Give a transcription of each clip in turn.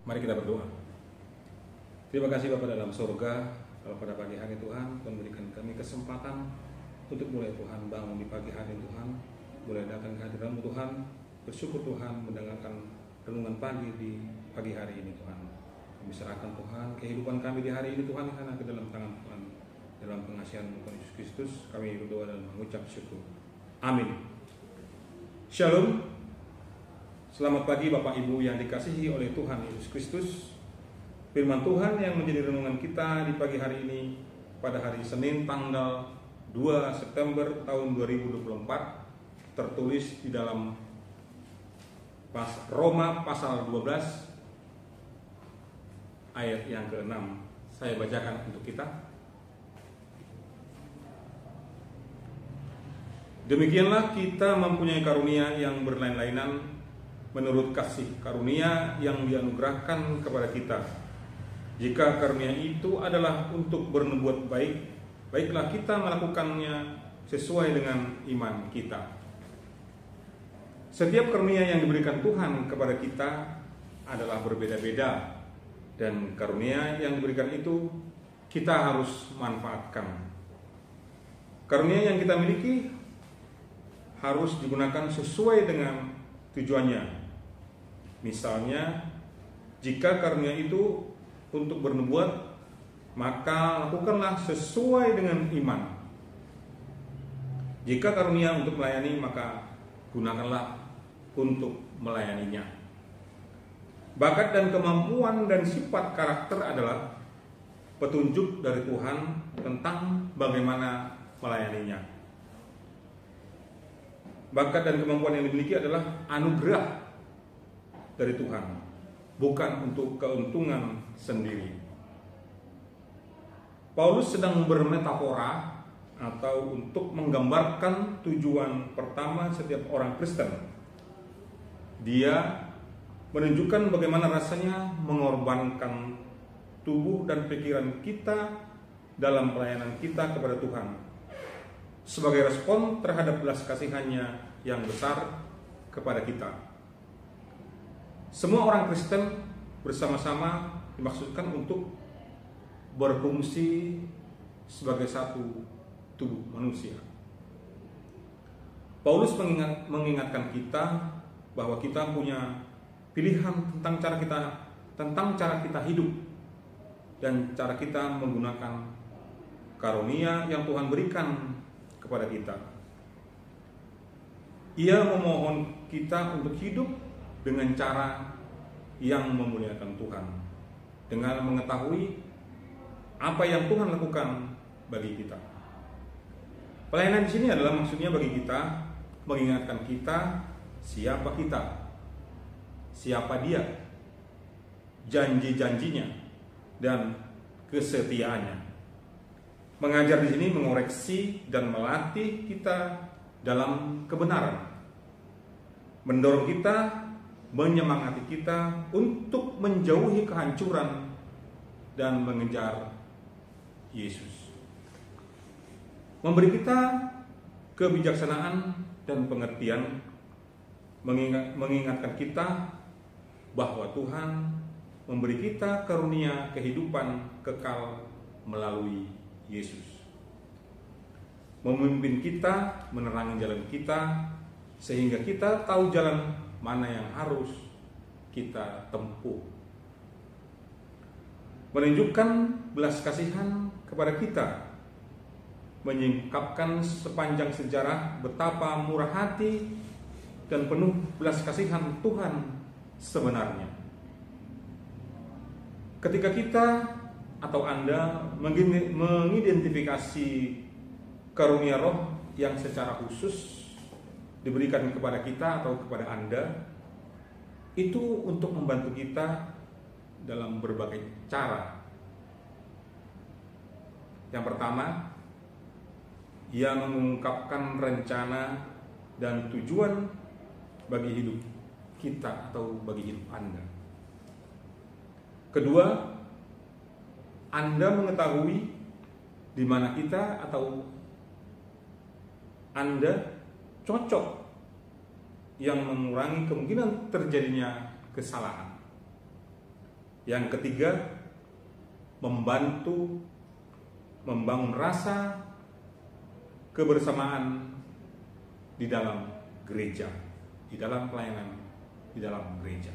Mari kita berdoa. Terima kasih Bapa dalam surga, kalau pada pagi hari Tuhan memberikan kami kesempatan untuk mulai Tuhan bangun di pagi hari Tuhan, mulai datang ke hadirat-Mu Tuhan, bersyukur Tuhan mendengarkan renungan pagi di pagi hari ini Tuhan. Kami serahkan Tuhan kehidupan kami di hari ini Tuhan, karena ke dalam tangan Tuhan, dalam pengasihan Tuhan Yesus Kristus kami berdoa dan mengucap syukur. Amin. Shalom. Selamat pagi Bapak Ibu yang dikasihi oleh Tuhan Yesus Kristus. Firman Tuhan yang menjadi renungan kita di pagi hari ini pada hari Senin tanggal 2 September tahun 2024 tertulis di dalam Roma pasal 12 ayat yang ke-6. Saya bacakan untuk kita. Demikianlah kita mempunyai karunia yang berlain-lainan menurut kasih karunia yang dianugerahkan kepada kita. Jika karunia itu adalah untuk bernubuat baik, baiklah kita melakukannya sesuai dengan iman kita. Setiap karunia yang diberikan Tuhan kepada kita adalah berbeda-beda, dan karunia yang diberikan itu kita harus manfaatkan. Karunia yang kita miliki harus digunakan sesuai dengan tujuannya. Misalnya, jika karunia itu untuk bernubuat, maka lakukanlah sesuai dengan iman. Jika karunia untuk melayani, maka gunakanlah untuk melayaninya. Bakat dan kemampuan dan sifat karakter adalah petunjuk dari Tuhan tentang bagaimana melayaninya. Bakat dan kemampuan yang dimiliki adalah anugerah dari Tuhan, bukan untuk keuntungan sendiri. Paulus sedang bermetafora atau untuk menggambarkan tujuan pertama setiap orang Kristen. Dia menunjukkan bagaimana rasanya mengorbankan tubuh dan pikiran kita dalam pelayanan kita kepada Tuhan sebagai respon terhadap belas kasihannya yang besar kepada kita. Semua orang Kristen bersama-sama dimaksudkan untuk berfungsi sebagai satu tubuh manusia. Paulus mengingatkan kita bahwa kita punya pilihan tentang cara kita hidup dan cara kita menggunakan karunia yang Tuhan berikan kepada kita. Ia memohon kita untuk hidup dengan cara yang memuliakan Tuhan, dengan mengetahui apa yang Tuhan lakukan bagi kita. Pelayanan di sini adalah maksudnya bagi kita mengingatkan kita siapa kita, siapa Dia, janji-janjinya dan kesetiaannya. Mengajar di sini mengoreksi dan melatih kita dalam kebenaran, mendorong kita, menyemangati kita untuk menjauhi kehancuran dan mengejar Yesus. Memberi kita kebijaksanaan dan pengertian, mengingatkan kita bahwa Tuhan memberi kita karunia kehidupan kekal melalui Yesus. Memimpin kita, menerangi jalan kita, sehingga kita tahu jalan mana yang harus kita tempuh. Menunjukkan belas kasihan kepada kita, menyingkapkan sepanjang sejarah betapa murah hati dan penuh belas kasihan Tuhan sebenarnya. Ketika kita atau Anda mengidentifikasi karunia roh yang secara khusus diberikan kepada kita atau kepada Anda, itu untuk membantu kita dalam berbagai cara. Yang pertama, ia mengungkapkan rencana dan tujuan bagi hidup kita atau bagi hidup Anda. Kedua, Anda mengetahui di mana kita atau Anda cocok yang mengurangi kemungkinan terjadinya kesalahan. Yang ketiga, membantu membangun rasa kebersamaan di dalam gereja, di dalam pelayanan, di dalam gereja.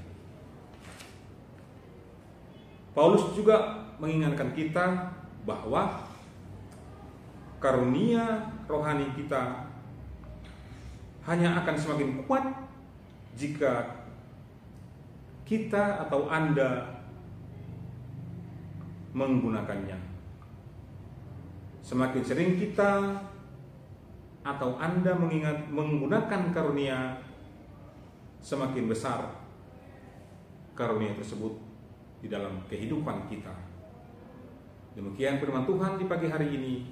Paulus juga mengingatkan kita bahwa karunia rohani kita hanya akan semakin kuat jika kita atau Anda menggunakannya. Semakin sering kita atau Anda menggunakan karunia, semakin besar karunia tersebut di dalam kehidupan kita. Demikian firman Tuhan di pagi hari ini.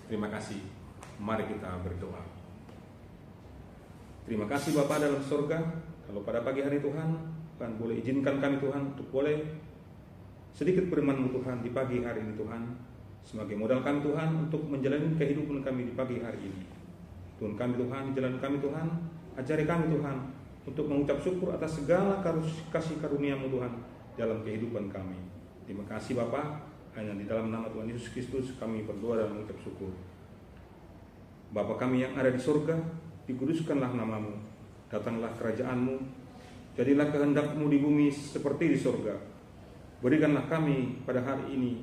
Terima kasih. Mari kita berdoa. Terima kasih Bapa dalam surga, kalau pada pagi hari Tuhan boleh izinkan kami Tuhan untuk boleh sedikit firman-Mu Tuhan di pagi hari ini Tuhan, sebagai modal kami Tuhan untuk menjalani kehidupan kami di pagi hari ini. Tuhan kami Tuhan, di jalan kami Tuhan, ajari kami Tuhan untuk mengucap syukur atas segala kasih karunia-Mu Tuhan dalam kehidupan kami. Terima kasih Bapa, hanya di dalam nama Tuhan Yesus Kristus kami berdoa dan mengucap syukur. Bapa kami yang ada di surga, dikuduskanlah nama-Mu, datanglah kerajaan-Mu, jadilah kehendak-Mu di bumi seperti di surga. Berikanlah kami pada hari ini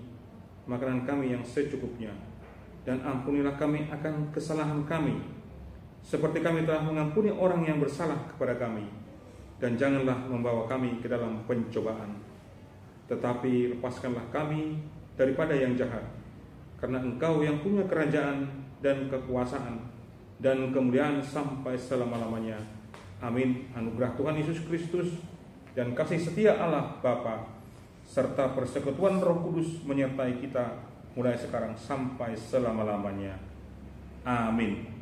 makanan kami yang secukupnya, dan ampunilah kami akan kesalahan kami, seperti kami telah mengampuni orang yang bersalah kepada kami. Dan janganlah membawa kami ke dalam pencobaan, tetapi lepaskanlah kami daripada yang jahat, karena Engkau yang punya kerajaan dan kekuasaan dan kemuliaan sampai selama-lamanya. Amin. Anugerah Tuhan Yesus Kristus dan kasih setia Allah Bapa serta persekutuan Roh Kudus menyertai kita mulai sekarang sampai selama-lamanya. Amin.